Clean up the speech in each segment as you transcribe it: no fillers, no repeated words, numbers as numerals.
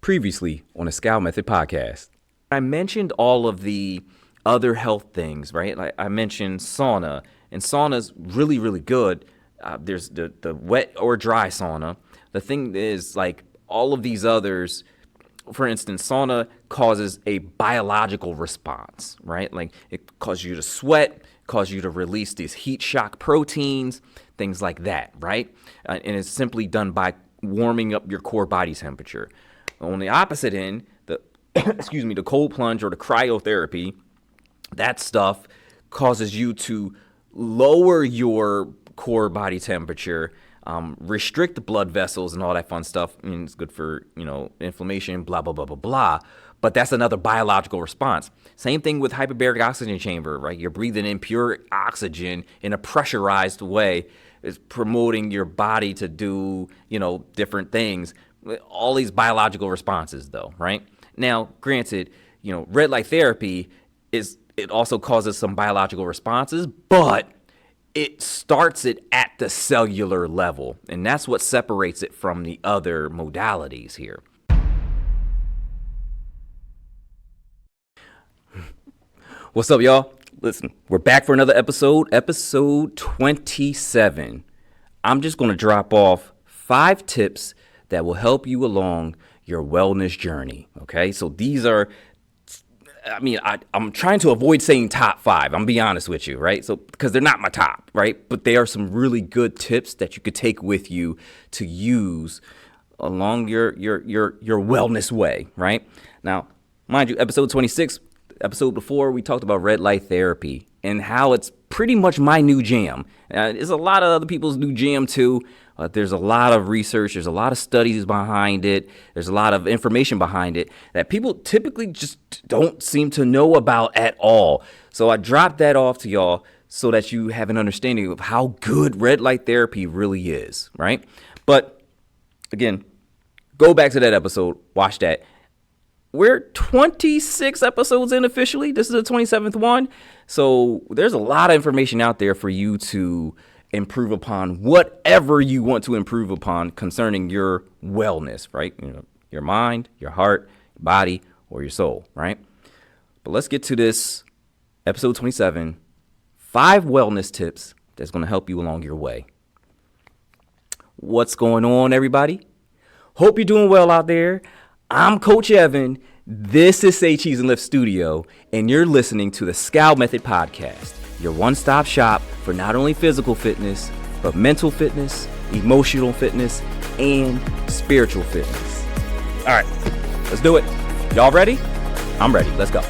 Previously on the Scout Method podcast. I mentioned all of the other health things, right? Like I mentioned sauna, and sauna's really, really good. There's the wet or dry sauna. The thing is, like all of these others, for instance, sauna causes a biological response, right? Like it causes you to sweat, causes you to release these heat shock proteins, things like that, right? And it's simply done by warming up your core body temperature. On the opposite end, the the cold plunge or the cryotherapy, that stuff causes you to lower your core body temperature, restrict the blood vessels and all that fun stuff. I mean, it's good for, inflammation, blah, blah, blah, blah, blah. But that's another biological response. Same thing with hyperbaric oxygen chamber, right? You're breathing in pure oxygen in a pressurized way. It's promoting your body to do, different things. All these biological responses, though, right? Now, granted, red light therapy it also causes some biological responses, but it starts it at the cellular level, and that's what separates it from the other modalities here. What's up, y'all? Listen, we're back for another episode 27. I'm just going to drop off 5 tips that will help you along your wellness journey, okay? So these are, I'm trying to avoid saying top 5. I'm be honest with you, right? So because they're not my top, right? But they are some really good tips that you could take with you to use along your wellness way, right? Now, mind you, episode 26, episode before, we talked about red light therapy and how it's pretty much my new jam. It's a lot of other people's new jam too. There's a lot of research. There's a lot of studies behind it. There's a lot of information behind it that people typically just don't seem to know about at all. So I dropped that off to y'all so that you have an understanding of how good red light therapy really is, right? But again, go back to that episode, watch that. We're 26 episodes in officially. This is the 27th one. So there's a lot of information out there for you to improve upon whatever you want to improve upon concerning your wellness, right? Your mind, your heart, your body, or your soul, right? But let's get to this episode 27, 5 wellness tips that's going to help you along your way. What's going on, everybody? Hope you're doing well out there. I'm Coach Evan. This is Say Cheese and Lift Studio, and you're listening to the Scout Method podcast, your one-stop shop for not only physical fitness, but mental fitness, emotional fitness, and spiritual fitness. All right, let's do it. Y'all ready? I'm ready. Let's go.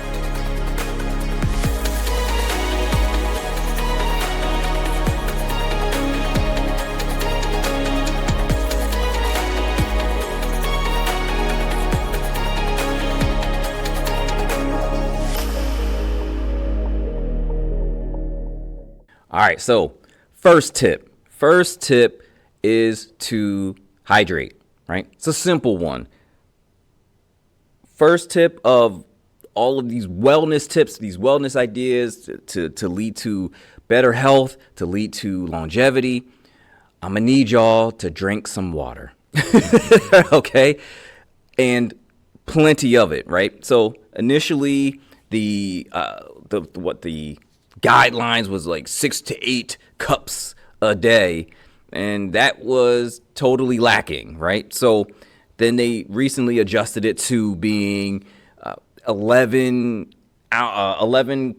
All right, so first tip is to hydrate, right? It's a simple one. First tip of all of these wellness tips, these wellness ideas to lead to better health, to lead to longevity. I'm gonna need y'all to drink some water, okay? And plenty of it, right? So initially, the guidelines was like 6 to 8 cups a day, and that was totally lacking, right? So then they recently adjusted it to being 11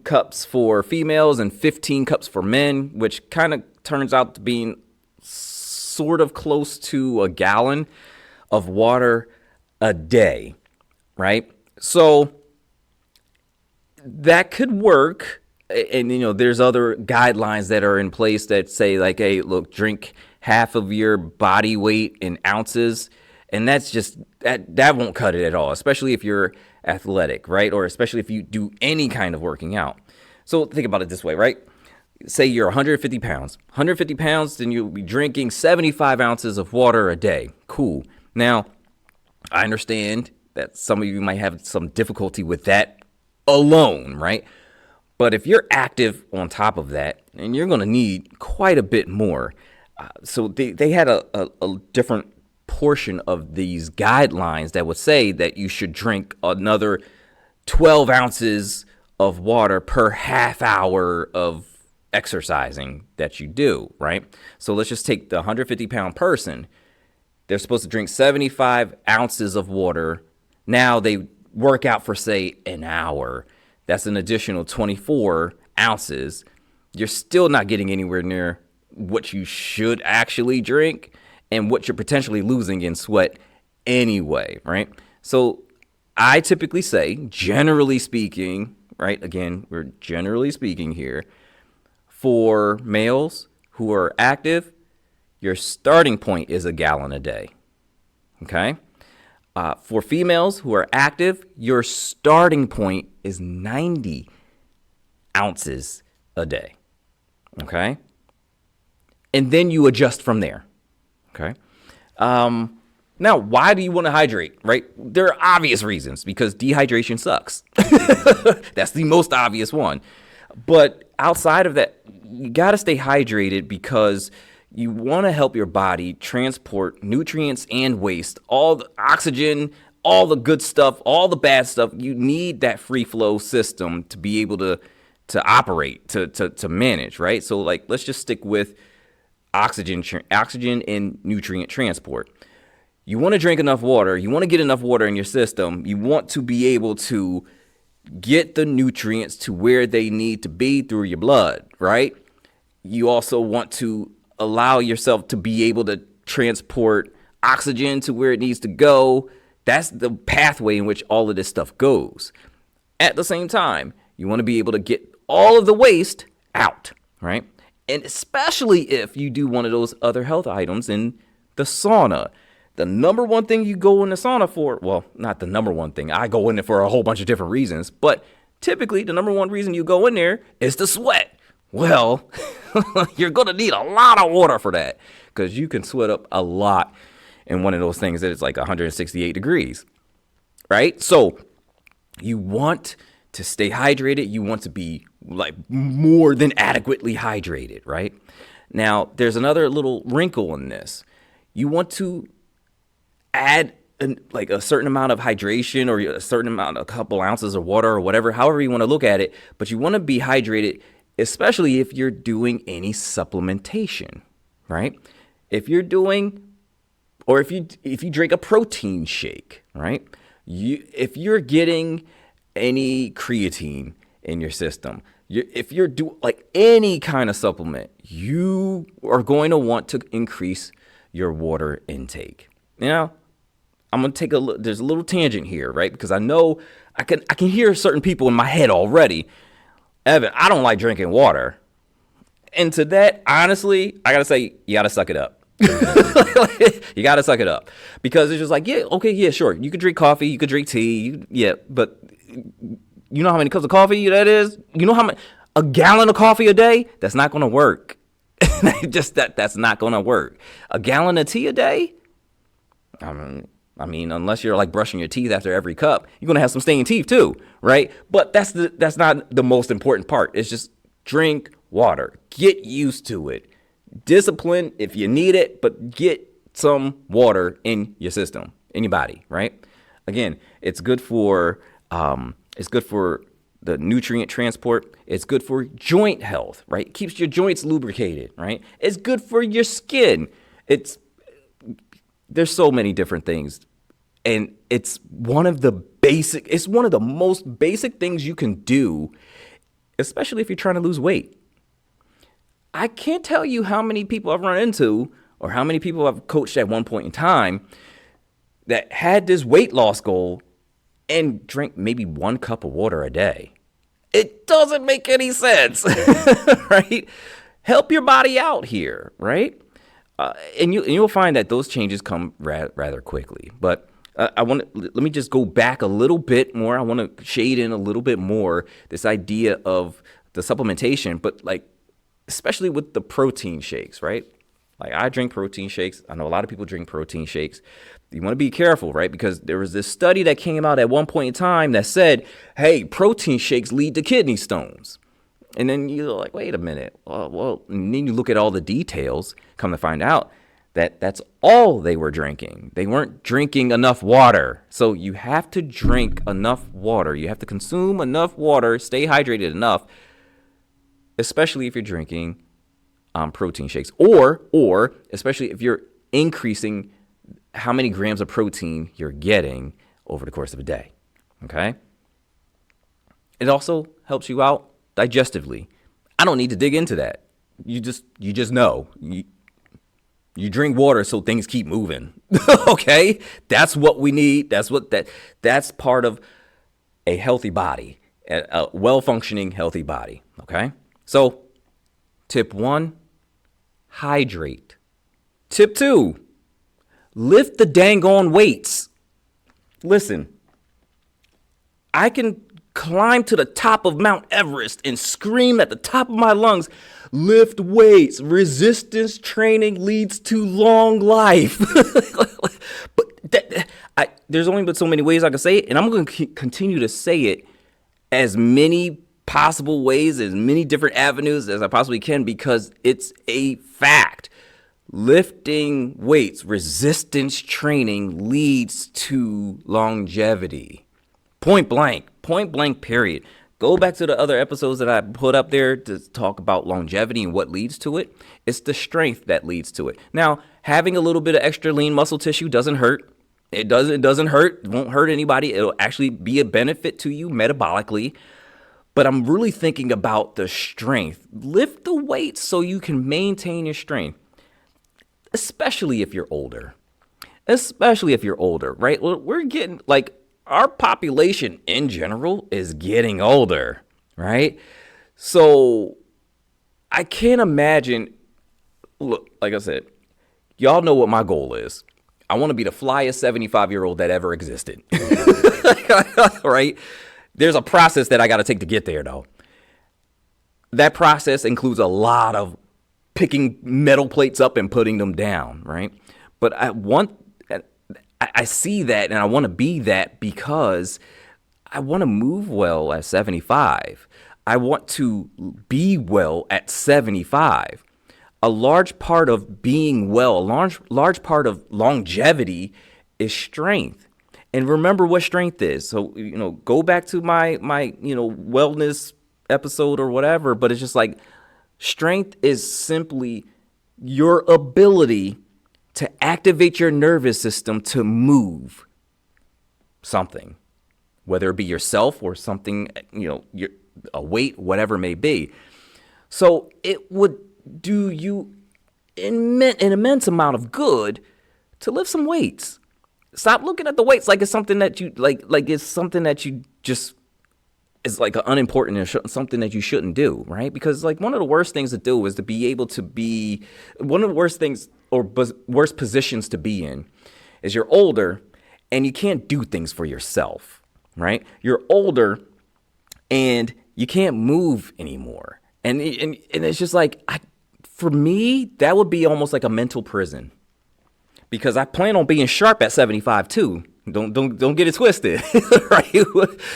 cups for females and 15 cups for men, which kind of turns out to being sort of close to a gallon of water a day, right? So that could work. And, there's other guidelines that are in place that say like, hey, look, drink half of your body weight in ounces. And that's just that won't cut it at all, especially if you're athletic, right? Or especially if you do any kind of working out. So think about it this way, right? Say you're 150 pounds. 150 pounds, then you'll be drinking 75 ounces of water a day. Cool. Now, I understand that some of you might have some difficulty with that alone, right? But if you're active on top of that, and you're going to need quite a bit more. So they had a different portion of these guidelines that would say that you should drink another 12 ounces of water per half hour of exercising that you do, right? So let's just take the 150-pound person. They're supposed to drink 75 ounces of water. Now they work out for, say, an hour. That's an additional 24 ounces. You're still not getting anywhere near what you should actually drink and what you're potentially losing in sweat anyway, right? So I typically say, generally speaking, right? Again, we're generally speaking here. For males who are active, your starting point is a gallon a day, okay? For females who are active, your starting point is 90 ounces a day, okay? And then you adjust from there, okay? Now, why do you want to hydrate, right? There are obvious reasons, because dehydration sucks. That's the most obvious one. But outside of that, you got to stay hydrated because you want to help your body transport nutrients and waste, all the oxygen, all the good stuff, all the bad stuff. You need that free flow system to be able to operate, to manage, right? So like, let's just stick with oxygen and nutrient transport. You want to drink enough water. You want to get enough water in your system. You want to be able to get the nutrients to where they need to be through your blood, right? You also want to allow yourself to be able to transport oxygen to where it needs to go. That's the pathway in which all of this stuff goes. At the same time, you want to be able to get all of the waste out, right? And especially if you do one of those other health items in the sauna. The number one thing you go in the sauna for, well, not the number one thing. I go in there for a whole bunch of different reasons, but typically the number one reason you go in there is to sweat. Well, you're going to need a lot of water for that because you can sweat up a lot in one of those things that it's like 168 degrees, right? So you want to stay hydrated. You want to be like more than adequately hydrated, right? Now, there's another little wrinkle in this. You want to add like a certain amount of hydration or a certain amount, a couple ounces of water or whatever, however you want to look at it. But you want to be hydrated, especially if you're doing any supplementation, right? If you're doing, or if you drink a protein shake, right? If you're getting any creatine in your system, if you're doing like any kind of supplement, you are going to want to increase your water intake. Now, I'm going to take there's a little tangent here, right? Because I know I can hear certain people in my head already. Evan, I don't like drinking water. And to that, honestly, I got to say, you got to suck it up. You got to suck it up. Because it's just like, yeah, okay, yeah, sure. You could drink coffee, you could drink tea, but you know how many cups of coffee that is? You know how many, a gallon of coffee a day? That's not going to work. Just that's not going to work. A gallon of tea a day? I mean, unless you're like brushing your teeth after every cup, you're going to have some stained teeth too, right? But that's not the most important part. It's just drink water. Get used to it. Discipline if you need it, but get some water in your system, in your body, right? Again, it's good for the nutrient transport. It's good for joint health, right? It keeps your joints lubricated, right? It's good for your skin. There's so many different things. And it's one of the most basic things you can do, especially if you're trying to lose weight. I can't tell you how many people I've run into or how many people I've coached at one point in time that had this weight loss goal and drank maybe 1 cup of water a day. It doesn't make any sense, right? Help your body out here, right? And you'll find that those changes come rather quickly. But let me just go back a little bit more. I want to shade in a little bit more this idea of the supplementation, but like especially with the protein shakes, right? Like I drink protein shakes. I know a lot of people drink protein shakes. You want to be careful, right? Because there was this study that came out at one point in time that said, hey, protein shakes lead to kidney stones. And then you're like, wait a minute. Well, and then you look at all the details, come to find out That's all they were drinking. They weren't drinking enough water. So you have to drink enough water. You have to consume enough water, stay hydrated enough, especially if you're drinking protein shakes, or especially if you're increasing how many grams of protein you're getting over the course of a day. Okay? It also helps you out digestively. I don't need to dig into that. You just know. You drink water so things keep moving. Okay? That's what we need. That's part of a healthy body, a well-functioning healthy body. Okay? So, tip 1, hydrate. Tip 2, lift the dang on weights. Listen, I can climb to the top of Mount Everest and scream at the top of my lungs, lift weights. Resistance training leads to long life. But there's only but so many ways I can say it, and I'm going to continue to say it as many possible ways, as many different avenues as I possibly can, because it's a fact. Lifting weights, resistance training leads to longevity. Point blank, period. Go back to the other episodes that I put up there to talk about longevity and what leads to it. It's the strength that leads to it. Now, having a little bit of extra lean muscle tissue doesn't hurt. It doesn't hurt. It won't hurt anybody. It'll actually be a benefit to you metabolically. But I'm really thinking about the strength. Lift the weights so you can maintain your strength, especially if you're older. Right? We're getting, like, our population in general is getting older, right? So I can't imagine, look, like I said, y'all know what my goal is. I want to be the flyest 75-year-old that ever existed, right? There's a process that I got to take to get there, though. That process includes a lot of picking metal plates up and putting them down, right? But I see that and I want to be that because I want to move well at 75. I want to be well at 75. A large part of being well, a large part of longevity is strength. And remember what strength is. So, go back to my wellness episode or whatever, but it's just like strength is simply your ability to activate your nervous system to move something, whether it be yourself or something, a weight, whatever it may be. So it would do you an immense amount of good to lift some weights. Stop looking at the weights like it's something that you like it's something that you just is like unimportant or something that you shouldn't do, right? Because like one of the worst things to do is to be able to be one of the worst things or worst positions to be in is you're older and you can't do things for yourself, right? You're older and you can't move anymore. And it's just like, for me, that would be almost like a mental prison. Because I plan on being sharp at 75 too. Don't get it twisted, right?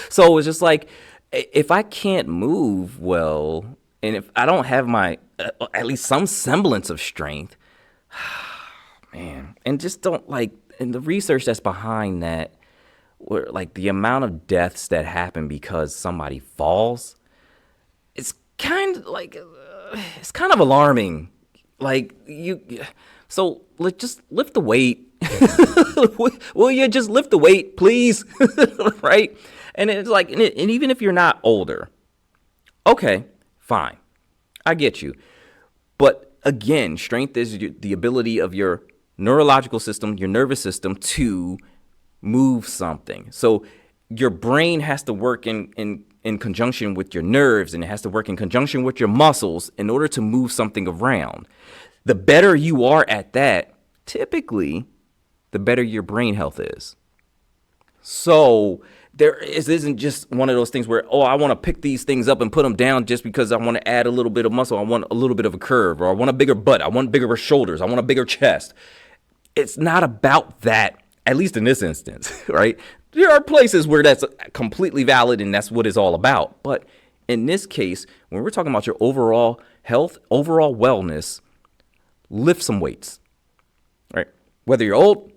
So it's just like, if I can't move well, and if I don't have my at least some semblance of strength, man, and just don't and the research that's behind that, where like the amount of deaths that happen because somebody falls, it's kind of alarming. So let's just lift the weight. Will you just lift the weight, please? Right? And it's like, and even if you're not older, okay, fine. I get you. But again, strength is the ability of your neurological system, your nervous system to move something. So your brain has to work in conjunction with your nerves, and it has to work in conjunction with your muscles in order to move something around. The better you are at that, typically, the better your brain health is. So this isn't just one of those things where, I want to pick these things up and put them down just because I want to add a little bit of muscle. I want a little bit of a curve, or I want a bigger butt. I want bigger shoulders. I want a bigger chest. It's not about that, at least in this instance, right? There are places where that's completely valid and that's what it's all about. But in this case, when we're talking about your overall health, overall wellness, lift some weights. whether you're old,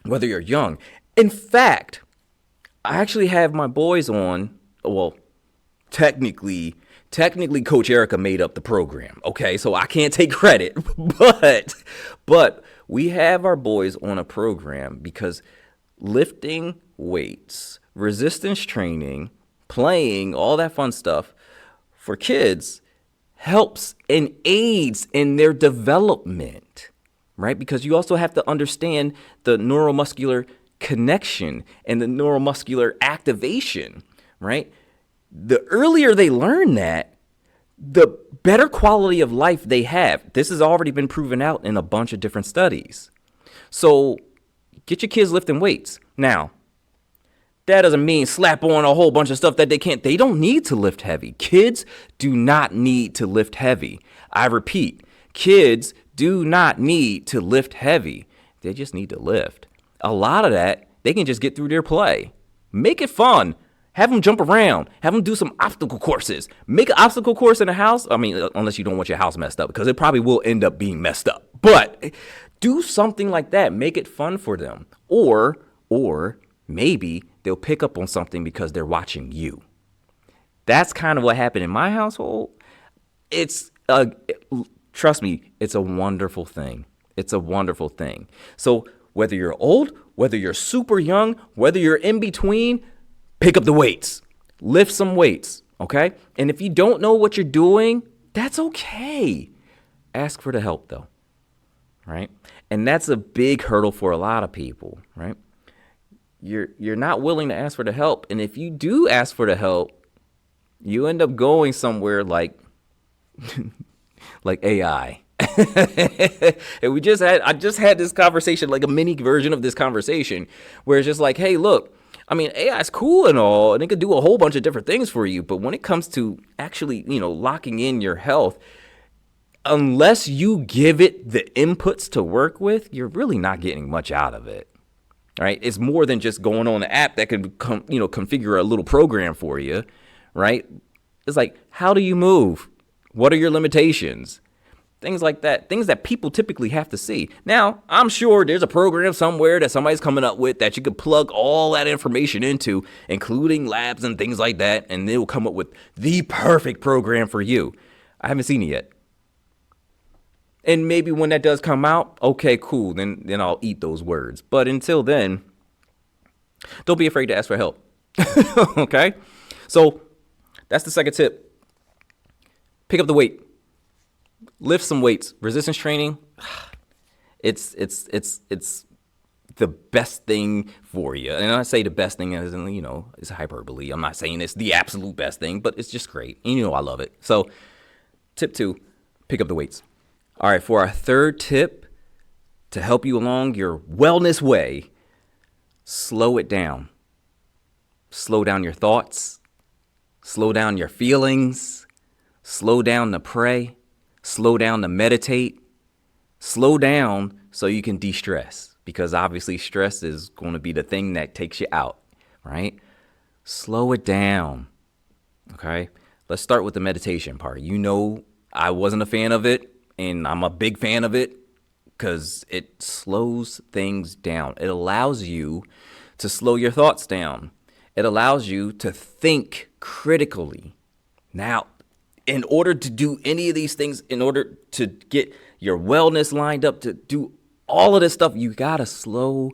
whether you're young. In fact, I actually have my boys on, well, technically Coach Erica made up the program. Okay, so I can't take credit, but we have our boys on a program because lifting weights, resistance training, playing, all that fun stuff for kids helps and aids in their development, right? Because you also have to understand the neuromuscular connection and the neuromuscular activation, right? The earlier they learn that, the better quality of life they have. This has already been proven out in a bunch of different studies. So get your kids lifting weights. Now, that doesn't mean slap on a whole bunch of stuff that they can't. They don't need to lift heavy. Kids do not need to lift heavy. I repeat, kids do not need to lift heavy. They just need to lift. A lot of that, they can just get through their play. Make it fun. Have them jump around. Have them do some obstacle courses. Make an obstacle course in a house. I mean, unless you don't want your house messed up, because it probably will end up being messed up. But do something like that. Make it fun for them. Or maybe they'll pick up on something because they're watching you. That's kind of what happened in my household. Trust me, it's a wonderful thing. It's a wonderful thing. So whether you're old, whether you're super young, whether you're in between, pick up the weights. Lift some weights, okay? And if you don't know what you're doing, that's okay. Ask for the help, though, right? And that's a big hurdle for a lot of people, right? You're not willing to ask for the help. And if you do ask for the help, you end up going somewhere like AI. And I just had this conversation, like a mini version of this conversation, where it's just like, hey, look, I mean, AI is cool and all, and it could do a whole bunch of different things for you. But when it comes to actually, locking in your health, unless you give it the inputs to work with, you're really not getting much out of it. Right? It's more than just going on an app that can configure a little program for you, right? It's like, how do you move? What are your limitations? Things like that, things that people typically have to see. Now, I'm sure there's a program somewhere that somebody's coming up with that you could plug all that information into, including labs and things like that, and they will come up with the perfect program for you. I haven't seen it yet. And maybe when that does come out, okay, cool, then I'll eat those words. But until then, don't be afraid to ask for help. Okay? So that's the second tip. Pick up the weight. Lift some weights. Resistance training, it's the best thing for you. And I say the best thing as in, it's hyperbole. I'm not saying it's the absolute best thing, but it's just great. I love it. So tip 2, pick up the weights. All right, for our third tip to help you along your wellness way, slow it down. Slow down your thoughts. Slow down your feelings. Slow down to pray. Slow down to meditate. Slow down so you can de-stress, because obviously stress is going to be the thing that takes you out, right? Slow it down, okay? Let's start with the meditation part. I wasn't a fan of it, and I'm a big fan of it because it slows things down. It allows you to slow your thoughts down. It allows you to think critically. Now, in order to do any of these things, in order to get your wellness lined up, to do all of this stuff, you got to slow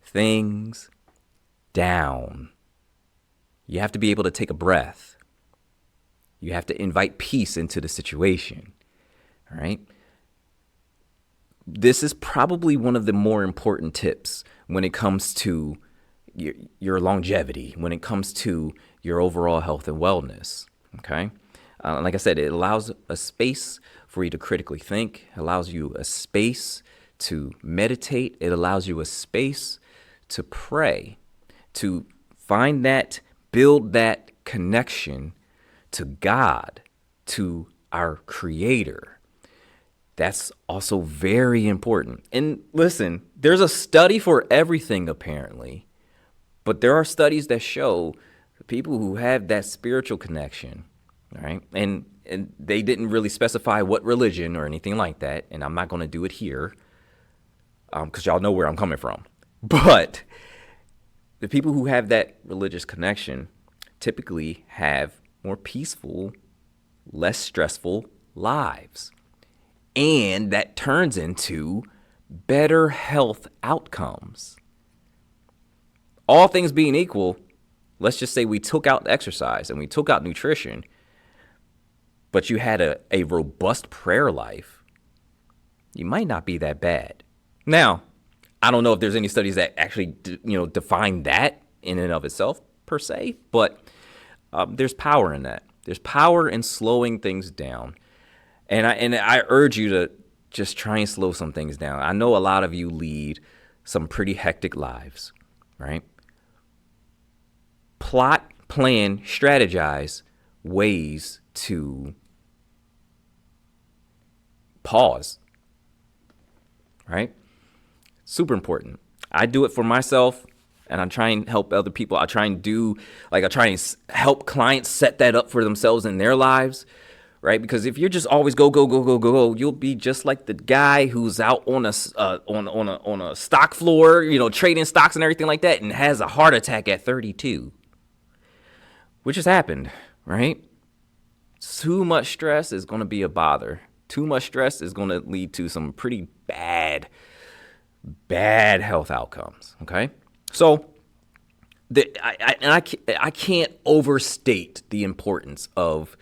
things down. You have to be able to take a breath. You have to invite peace into the situation. All right. This is probably one of the more important tips when it comes to your longevity, when it comes to your overall health and wellness. Okay. Like I said, it allows a space for you to critically think. It allows you a space to meditate. It allows you a space to pray, to build that connection to God, to our Creator. That's also very important. And listen, there's a study for everything apparently, but there are studies that show people who have that spiritual connection, all right? And they didn't really specify what religion or anything like that, and I'm not going to do it here. because y'all know where I'm coming from. But the people who have that religious connection typically have more peaceful, less stressful lives. And that turns into better health outcomes. All things being equal, let's just say we took out exercise and we took out nutrition, but you had a robust prayer life, you might not be that bad. Now, I don't know if there's any studies that actually, define that in and of itself per se, but there's power in that. There's power in slowing things down. And I urge you to just try and slow some things down. I know a lot of you lead some pretty hectic lives, right? Plot, plan, strategize ways to pause, right? Super important. I do it for myself, and I try and help other people. I try and help clients set that up for themselves in their lives, right? Because if you're just always go, you'll be just like the guy who's out on a stock floor, trading stocks and everything like that, and has a heart attack at 32, which has happened, right? Too much stress is going to be a bother. Too much stress is going to lead to some pretty bad health outcomes. Okay, so I can't overstate the importance of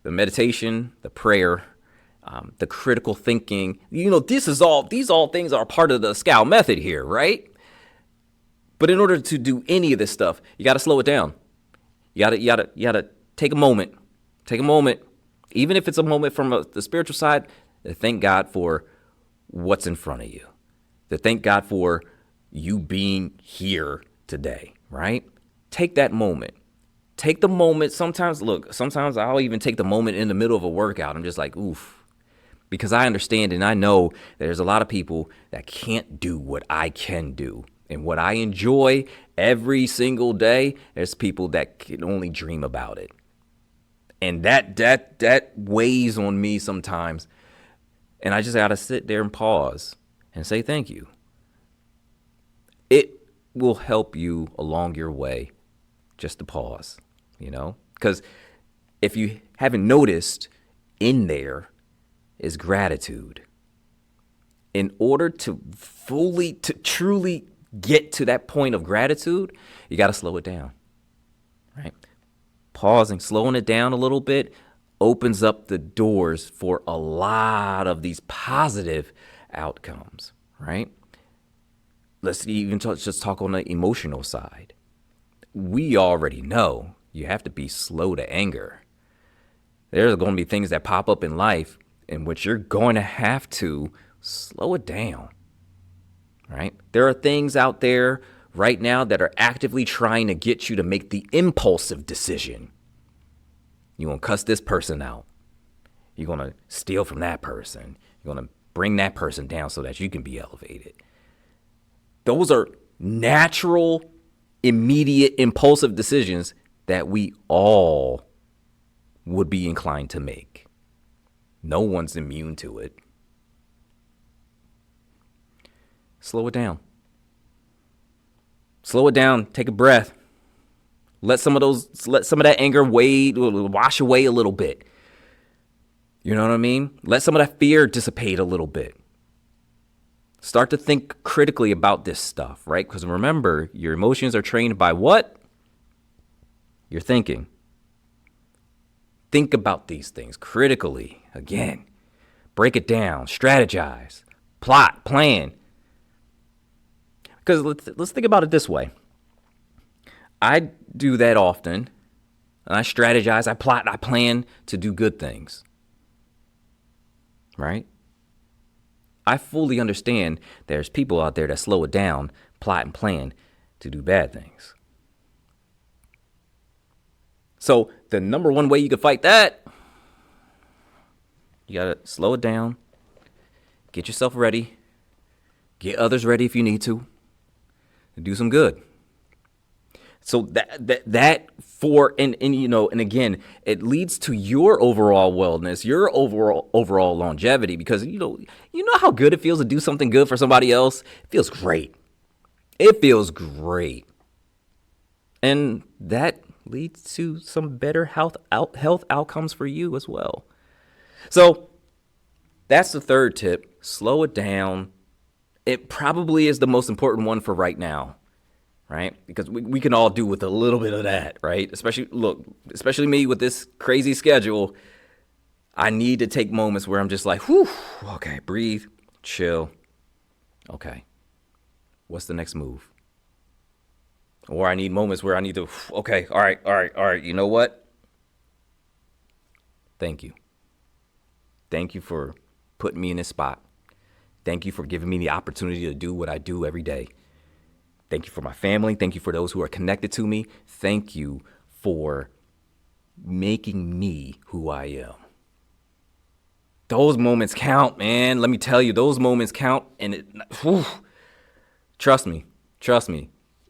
the meditation, the prayer, the critical thinking. These all things are part of the Scout method here, right? But in order to do any of this stuff, you got to slow it down. You got to take a moment. Take a moment, even if it's a moment from the spiritual side, to thank God for what's in front of you. To thank God for you being here today, right? Take that moment. Take the moment. Sometimes I'll even take the moment in the middle of a workout. I'm just like, oof. Because I understand and I know there's a lot of people that can't do what I can do. And what I enjoy every single day, there's people that can only dream about it. And that weighs on me sometimes. And I just got to sit there and pause and say thank you. It will help you along your way just to pause, because if you haven't noticed, in there is gratitude. In order to truly get to that point of gratitude, you got to slow it down, right? Pausing, slowing it down a little bit opens up the doors for a lot of these positive outcomes, right? Let's even just talk on the emotional side. We already know you have to be slow to anger. There's going to be things that pop up in life in which you're going to have to slow it down, right? There are things out there right now that are actively trying to get you to make the impulsive decision. You're going to cuss this person out. You're going to steal from that person. You're going to bring that person down so that you can be elevated. Those are natural, immediate, impulsive decisions that we all would be inclined to make. No one's immune to it. Slow it down. Slow it down. Take a breath. Let some of that anger wash away a little bit. You know what I mean? Let some of that fear dissipate a little bit. Start to think critically about this stuff, right? Because remember, your emotions are trained by what? Your thinking. Think about these things critically. Again, break it down, strategize, plot, plan. Because let's think about it this way. I do that often, and I strategize, I plot, I plan to do good things, right? I fully understand there's people out there that slow it down, plot and plan to do bad things. So the number one way you can fight that, you got to slow it down, get yourself ready, get others ready if you need to, and do some good. So and again, it leads to your overall wellness, your overall longevity, because you know how good it feels to do something good for somebody else. It feels great. It feels great. And that leads to some better health outcomes for you as well. So that's the third tip. Slow it down. It probably is the most important one for right now, right? Because we can all do with a little bit of that, right? Especially me with this crazy schedule. I need to take moments where I'm just like, whew, okay, breathe, chill. Okay, what's the next move? Or I need moments where I need to, okay, all right. You know what? Thank you. Thank you for putting me in this spot. Thank you for giving me the opportunity to do what I do every day. Thank you for my family. Thank you for those who are connected to me. Thank you for making me who I am. Those moments count, man. Let me tell you, those moments count. And trust me.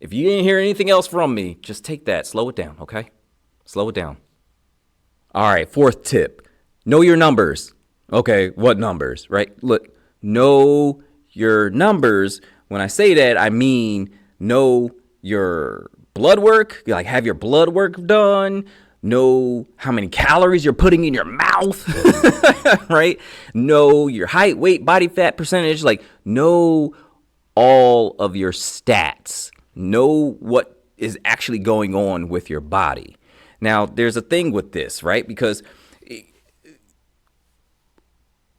If you didn't hear anything else from me, just take that. Slow it down, okay? Slow it down. All right, fourth tip. Know your numbers. Okay, what numbers, right? Look, know your numbers. When I say that, I mean know your blood work. Like, have your blood work done. Know how many calories you're putting in your mouth, right? Know your height, weight, body fat percentage. Like, know all of your stats. Know what is actually going on with your body. Now, there's a thing with this, right? Because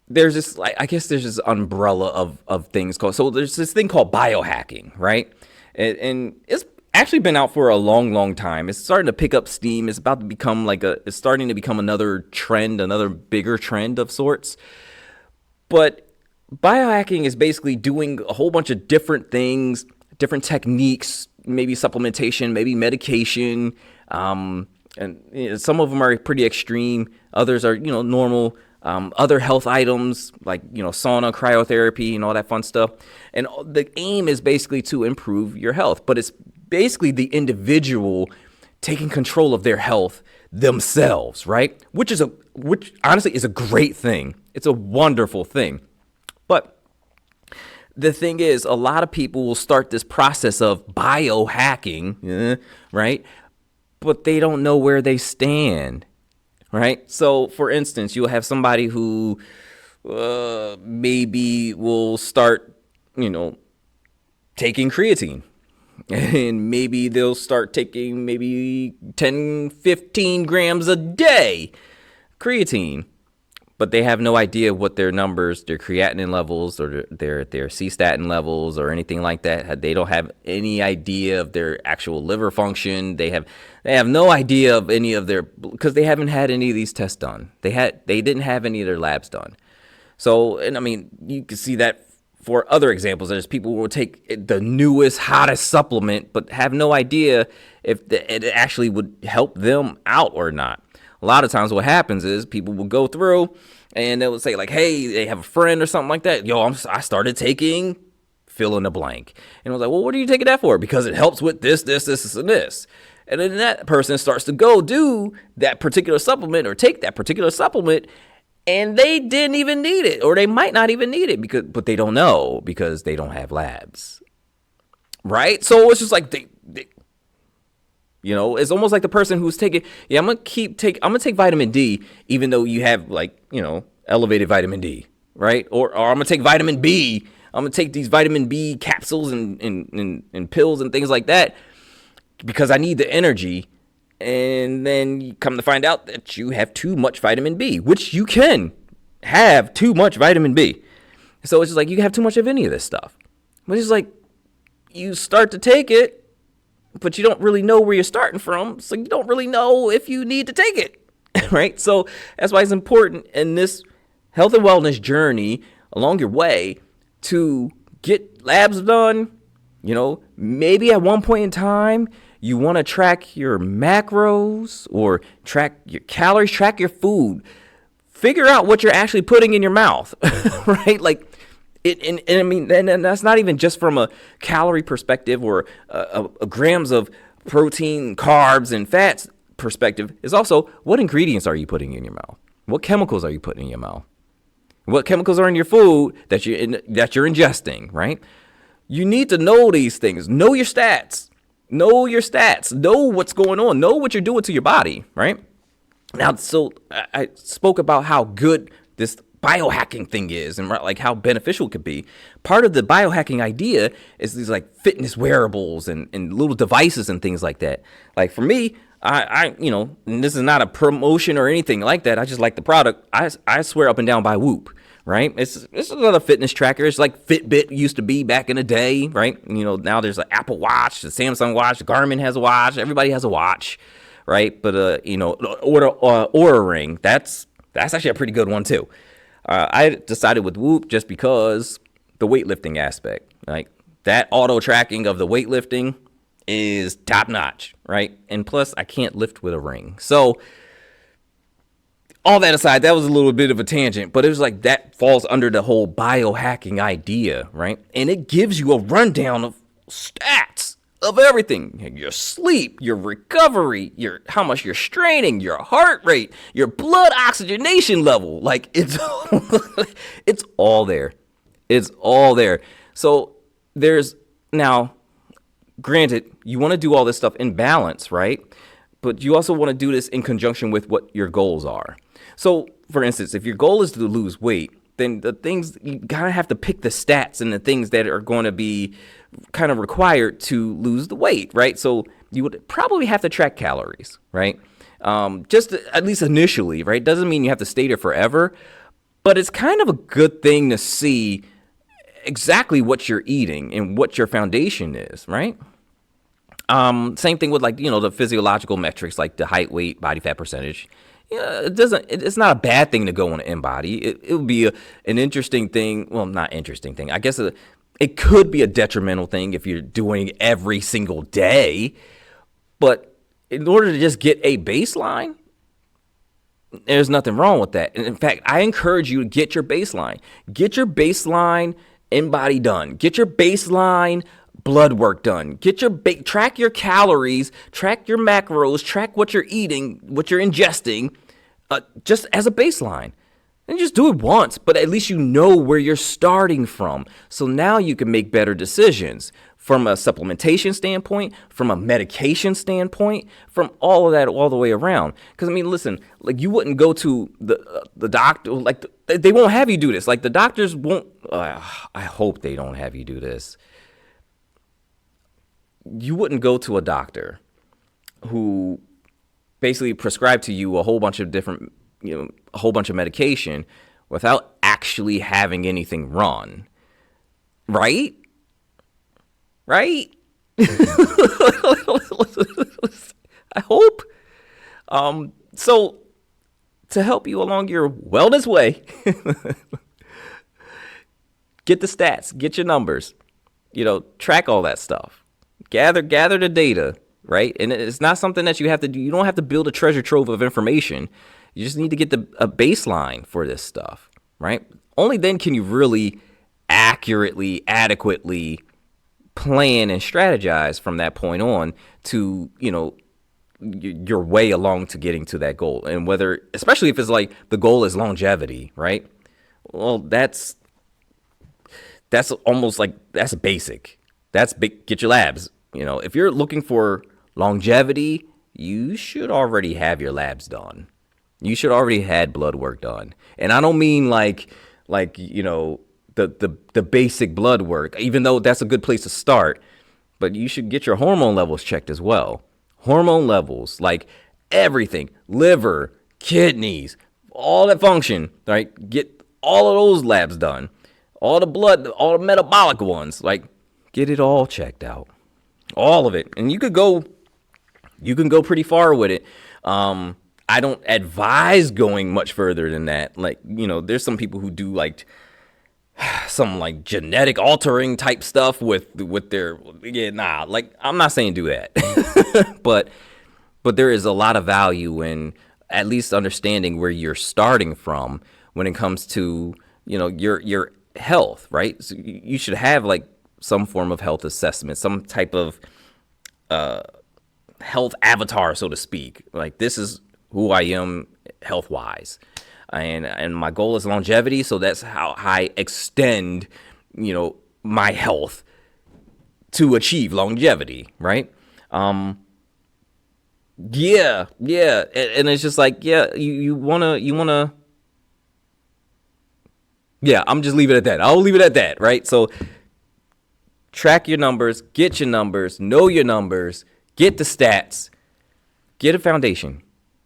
there's this, I guess there's this umbrella of things called, so there's this thing called biohacking, right? And it's actually been out for a long time. It's starting to pick up steam. It's about to become it's starting to become another trend, another bigger trend of sorts. But biohacking is basically doing a whole bunch of different things, different techniques, maybe supplementation, maybe medication, and some of them are pretty extreme. Others are, normal. Other health items like, sauna, cryotherapy, and all that fun stuff. And the aim is basically to improve your health, but it's basically the individual taking control of their health themselves, right? Which honestly is a great thing. It's a wonderful thing. But the thing is, a lot of people will start this process of biohacking, right? But they don't know where they stand, right? So, for instance, you'll have somebody who maybe will start, taking creatine. And maybe they'll start taking maybe 10, 15 grams a day creatine. But they have no idea what their numbers, their creatinine levels, or their C-statin levels, or anything like that. They don't have any idea of their actual liver function. They have no idea of any of their, because they haven't had any of these tests done. They didn't have any of their labs done. So, and I mean, you can see that for other examples. There's people who will take the newest, hottest supplement, but have no idea if it actually would help them out or not. A lot of times what happens is people will go through and they will say like, hey, they have a friend or something like that. Yo, I started taking fill in the blank. And I was like, well, what are you taking that for? Because it helps with this, and this. And then that person starts to go do that particular supplement or take that particular supplement, and they didn't even need it, or they might not even need it but they don't know because they don't have labs. Right? So it's just like it's almost like the person who's taking, I'm going to take vitamin D, even though you have elevated vitamin D, right? Or I'm going to take vitamin B. I'm going to take these vitamin B capsules and pills and things like that because I need the energy. And then you come to find out that you have too much vitamin B, which you can have too much vitamin B. So it's just like you have too much of any of this stuff. But it's like you start to take it, but you don't really know where you're starting from, so you don't really know if you need to take it, right? So that's why it's important in this health and wellness journey along your way to get labs done. Maybe at one point in time, you want to track your macros or track your calories, track your food. Figure out what you're actually putting in your mouth, right? Like, and I mean, and that's not even just from a calorie perspective or a grams of protein, carbs, and fats perspective is also what ingredients are you putting in your mouth? What chemicals are you putting in your mouth? What chemicals are in your food that you're ingesting, right? You need to know these things. Know your stats. Know your stats. Know what's going on. Know what you're doing to your body, right? Now, so I spoke about how good this biohacking thing is and like how beneficial it could be. Part of the biohacking idea is these like fitness wearables and little devices and things like that. Like for me, I and this is not a promotion or anything like that. I just like the product. I swear up and down by Whoop. Right? It's another fitness tracker. It's like Fitbit used to be back in the day, right? Now there's an Apple Watch, the Samsung Watch, the Garmin has a watch, everybody has a watch, right? But Oura Ring, that's actually a pretty good one too. I decided with Whoop just because the weightlifting aspect, like that auto tracking of the weightlifting is top notch, right? And plus, I can't lift with a ring, so. All that aside, that was a little bit of a tangent, but it was like that falls under the whole biohacking idea, right? And it gives you a rundown of stats of everything: your sleep, your recovery, how much you're straining, your heart rate, your blood oxygenation level. Like it's it's all there. It's all there. So there's now, granted, you want to do all this stuff in balance, right? But you also want to do this in conjunction with what your goals are. So, for instance, if your goal is to lose weight, then the things you gotta have to pick the stats and the things that are going to be kind of required to lose the weight, right? So you would probably have to track calories, right? Just at least initially, right? Doesn't mean you have to stay there forever, but it's kind of a good thing to see exactly what you're eating and what your foundation is, right? Same thing with the physiological metrics like the height, weight, body fat percentage. Yeah, it's not a bad thing to go on an InBody. It would be an interesting thing. Well, not interesting thing. I guess it could be a detrimental thing if you're doing every single day. But in order to just get a baseline, there's nothing wrong with that. And in fact, I encourage you to get your baseline. Get your baseline InBody done. Get your baseline blood work done. Track your calories, track your macros, track what you're eating, what you're ingesting, just as a baseline. And just do it once, but at least you know where you're starting from. So now you can make better decisions from a supplementation standpoint, from a medication standpoint, from all of that all the way around. Because, I mean, listen, like you wouldn't go to the doctor, like they won't have you do this. Like the doctors won't, I hope they don't have you do this. You wouldn't go to a doctor who basically prescribed to you a whole bunch of different, a whole bunch of medication without actually having anything run. Right? Right? I hope. So to help you along your wellness way, get the stats, get your numbers, track all that stuff. Gather the data, right? And it's not something that you have to do. You don't have to build a treasure trove of information. You just need to get a baseline for this stuff, right? Only then can you really accurately, adequately plan and strategize from that point on to, your way along to getting to that goal. And whether, especially if it's like the goal is longevity, right? Well, that's almost like, that's basic. That's big. Get your labs. If you're looking for longevity, you should already have your labs done. You should already had blood work done. And I don't mean like the basic blood work, even though that's a good place to start. But you should get your hormone levels checked as well. Hormone levels, like everything, liver, kidneys, all that function, right? Get all of those labs done. All the blood, all the metabolic ones, like get it all checked out. All of it. And you can go pretty far with it. I don't advise going much further than that. Like, there's some people who do like some like genetic altering type stuff with their, like I'm not saying do that, but there is a lot of value in at least understanding where you're starting from when it comes to, your health, right? So you should have like some form of health assessment, some type of health avatar, so to speak. Like, this is who I am health wise. And my goal is longevity. So that's how I extend, my health to achieve longevity. Right. Yeah. And it's just like, you want to, I'm just leaving it at that. I'll leave it at that. Right. So track your numbers, get your numbers, know your numbers, get the stats, get a foundation.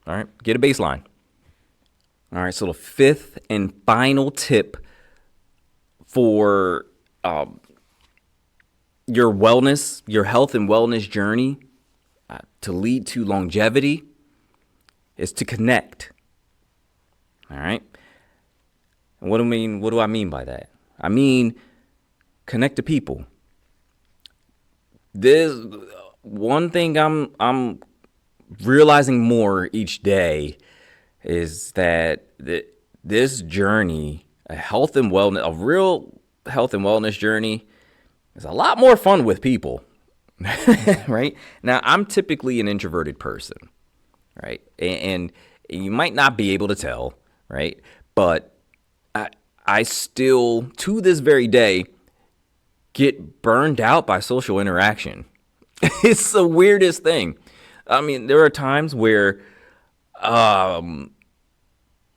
All right. Get a baseline. All right. So the fifth and final tip for your wellness, your health and wellness journey to lead to longevity is to connect. All right. And what do I mean by that? I mean, connect to people. There's one thing I'm realizing more each day is that this journey, a real health and wellness journey, is a lot more fun with people. Right? Now, I'm typically an introverted person, right? And you might not be able to tell, right? But I still, to this very day, get burned out by social interaction. It's the weirdest thing. I mean, there are times where,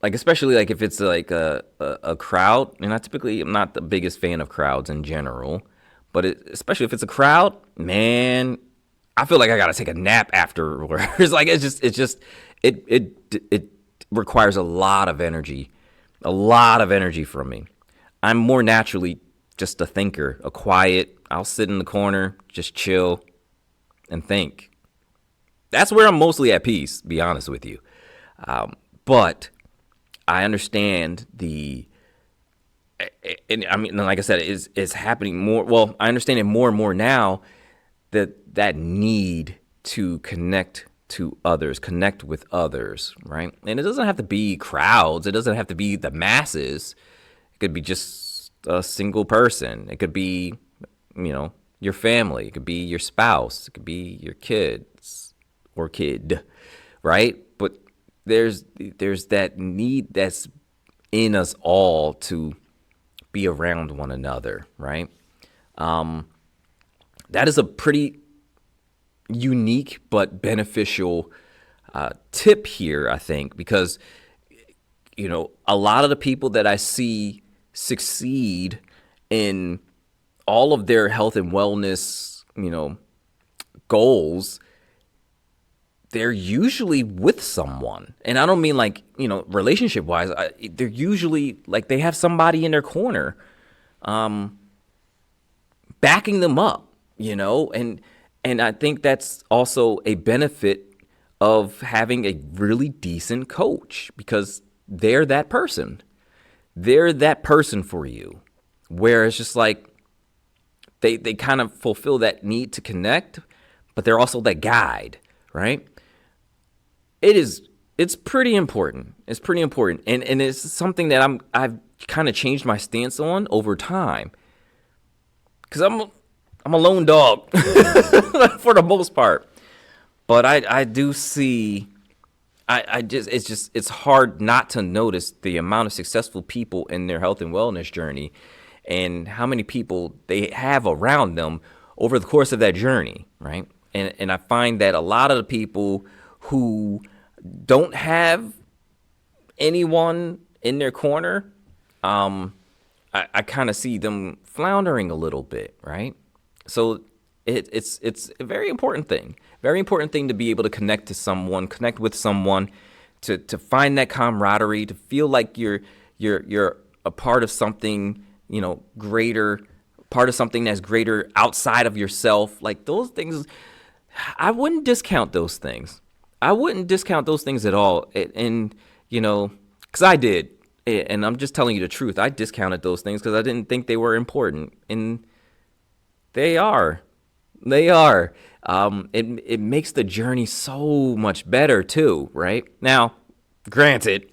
especially if it's like a crowd, and I'm not the biggest fan of crowds in general, but especially if it's a crowd, man, I feel like I gotta take a nap afterwards. Like, it requires a lot of energy from me. I'm more naturally just a thinker, a quiet. I'll sit in the corner, just chill and think. That's where I'm mostly at peace, to be honest with you. But I understand and I mean, like I said, it's happening more. Well, I understand it more and more now, that need to connect to others, connect with others, right? And it doesn't have to be crowds. It doesn't have to be the masses. It could be just a single person. It could be, your family. It could be your spouse. It could be your kids or kid, right? But there's that need that's in us all to be around one another, right? That is a pretty unique but beneficial tip here, I think, because, a lot of the people that I see succeed in all of their health and wellness, goals, they're usually with someone. And I don't mean relationship wise. They're usually they have somebody in their corner, backing them up, and I think that's also a benefit of having a really decent coach, because they're that person. They're that person for you, where it's just they kind of fulfill that need to connect, but they're also that guide, right? It's pretty important. It's pretty important. And it's something that I've kind of changed my stance on over time. Cause I'm a lone dog for the most part. But I do see, it's hard not to notice the amount of successful people in their health and wellness journey and how many people they have around them over the course of that journey, right? And I find that a lot of the people who don't have anyone in their corner, I kind of see them floundering a little bit, right? So it's a very important thing to be able to connect with someone, to find that camaraderie, to feel like you're a part of something, greater, part of something that's greater outside of yourself. Like, those things, I wouldn't discount those things. I wouldn't discount those things at all. And, because I did, and I'm just telling you the truth. I discounted those things because I didn't think they were important. And they are. It makes the journey so much better too, right? Now, granted,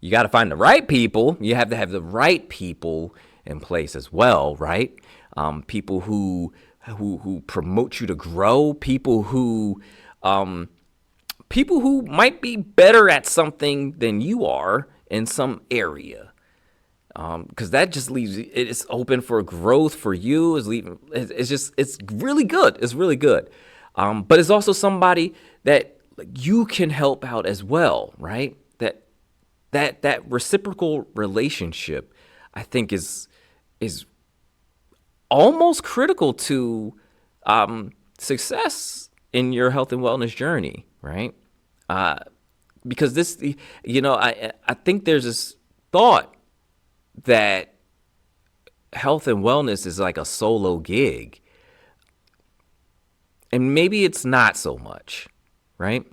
you got to find the right people. You have to have the right people in place as well, right? People who who promote you to grow, people who might be better at something than you are in some area. Because that just leaves it's open for growth for you. It's really good. It's really good. But it's also somebody that you can help out as well, right? That reciprocal relationship, I think, is almost critical to success in your health and wellness journey, right? Because I think there's this thought that health and wellness is like a solo gig. And maybe it's not so much, right?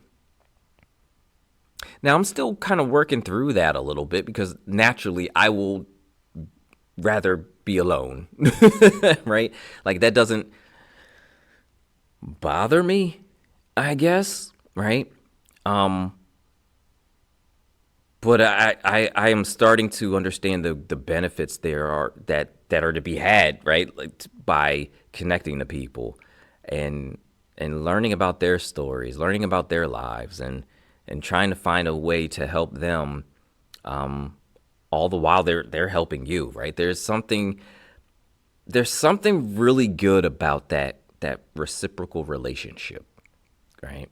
Now, I'm still kind of working through that a little bit because naturally I will rather be alone, right? Like that doesn't bother me, I guess, right? But I am starting to understand the benefits there are that are to be had, right? Like by connecting to people and learning about their stories, learning about their lives, and trying to find a way to help them, all the while they're helping you, right? There's something really good about that reciprocal relationship, right?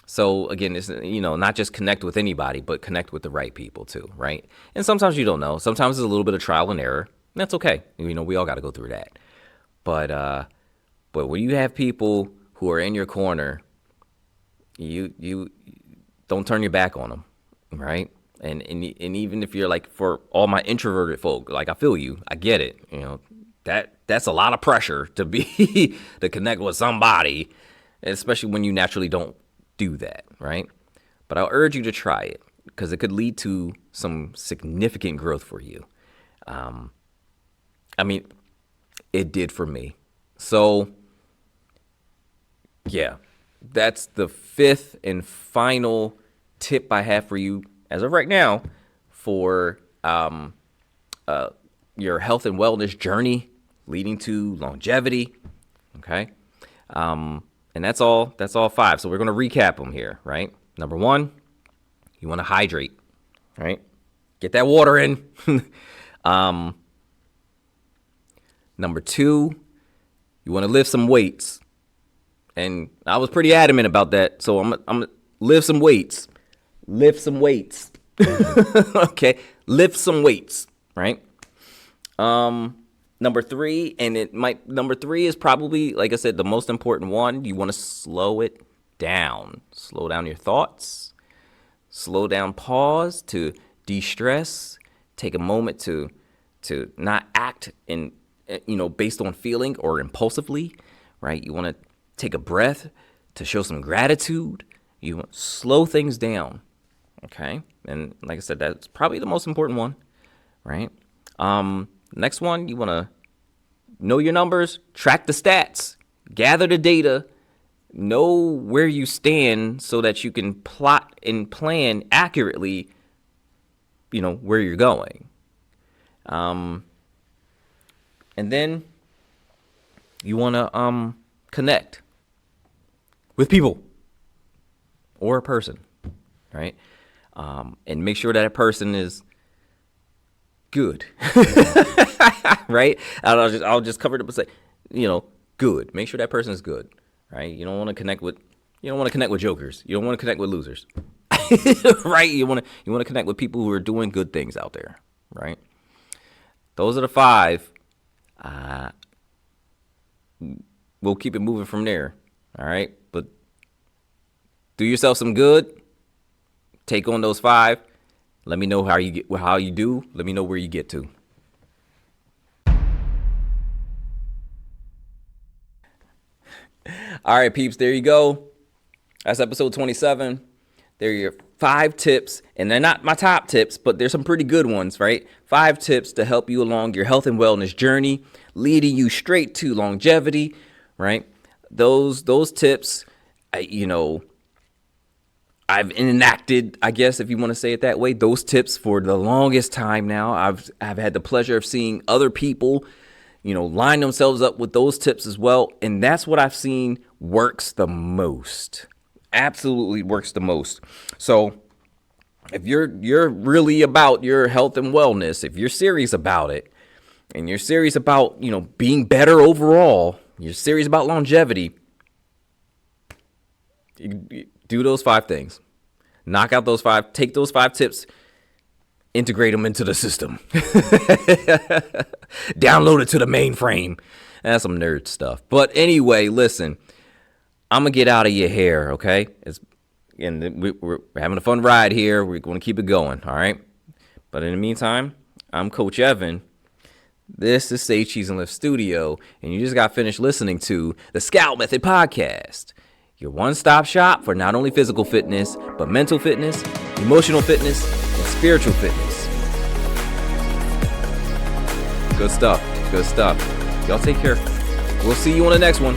So again, it's, not just connect with anybody, but connect with the right people too, right? And sometimes you don't know. Sometimes it's a little bit of trial and error. And that's okay. We all got to go through that. But when you have people who are in your corner, you don't turn your back on them, right? And even if you're like, for all my introverted folk, like I feel you, I get it. That's a lot of pressure to be to connect with somebody, especially when you naturally don't do that, right? But I'll urge you to try it because it could lead to some significant growth for you. It did for me. So yeah, that's the fifth and final tip I have for you as of right now for your health and wellness journey leading to longevity. Okay. And that's all 5. So we're going to recap them here, right? Number 1, you want to hydrate, right? Get that water in. Number 2, you want to lift some weights. And I was pretty adamant about that. So I'm going to lift some weights. Lift some weights. Okay. Lift some weights, right? Number 3, number 3 is probably, like I said, the most important one. You want to slow it down. Slow down your thoughts. Slow down, pause to de-stress. Take a moment to not act based on feeling or impulsively, right? You want to take a breath to show some gratitude. You want to slow things down, okay? And like I said, that's probably the most important one, right? Next one, you want to know your numbers, track the stats, gather the data, know where you stand so that you can plot and plan accurately, where you're going. And then you want to connect with people or a person, right? And make sure that person is good, right? I'll just cover it up and say, good. Make sure that person is good, right? You don't want to connect with jokers. You don't want to connect with losers, right? You want to connect with people who are doing good things out there, right? Those are the 5. We'll keep it moving from there, all right? But do yourself some good. Take on those 5. Let me know how you do. Let me know where you get to. All right, peeps, there you go. That's episode 27. They're your 5 tips, and they're not my top tips, but there's some pretty good ones, right? 5 tips to help you along your health and wellness journey, leading you straight to longevity, right? Those tips, I've enacted, I guess, if you want to say it that way, those tips for the longest time now. I've had the pleasure of seeing other people line themselves up with those tips as well. And that's what I've seen works the most. Absolutely works the most. So if you're really about your health and wellness, if you're serious about it, and you're serious about, being better overall, you're serious about longevity, you do those 5 things. Knock out those 5, take those 5 tips, integrate them into the system. Download it to the mainframe. That's some nerd stuff. But anyway, listen, I'm going to get out of your hair, okay? We're having a fun ride here. We're going to keep it going, all right? But in the meantime, I'm Coach Evan. This is Say Cheese and Lift Studio, and you just got finished listening to the Scout Method Podcast, your one-stop shop for not only physical fitness, but mental fitness, emotional fitness, and spiritual fitness. Good stuff. Good stuff. Y'all take care. We'll see you on the next one.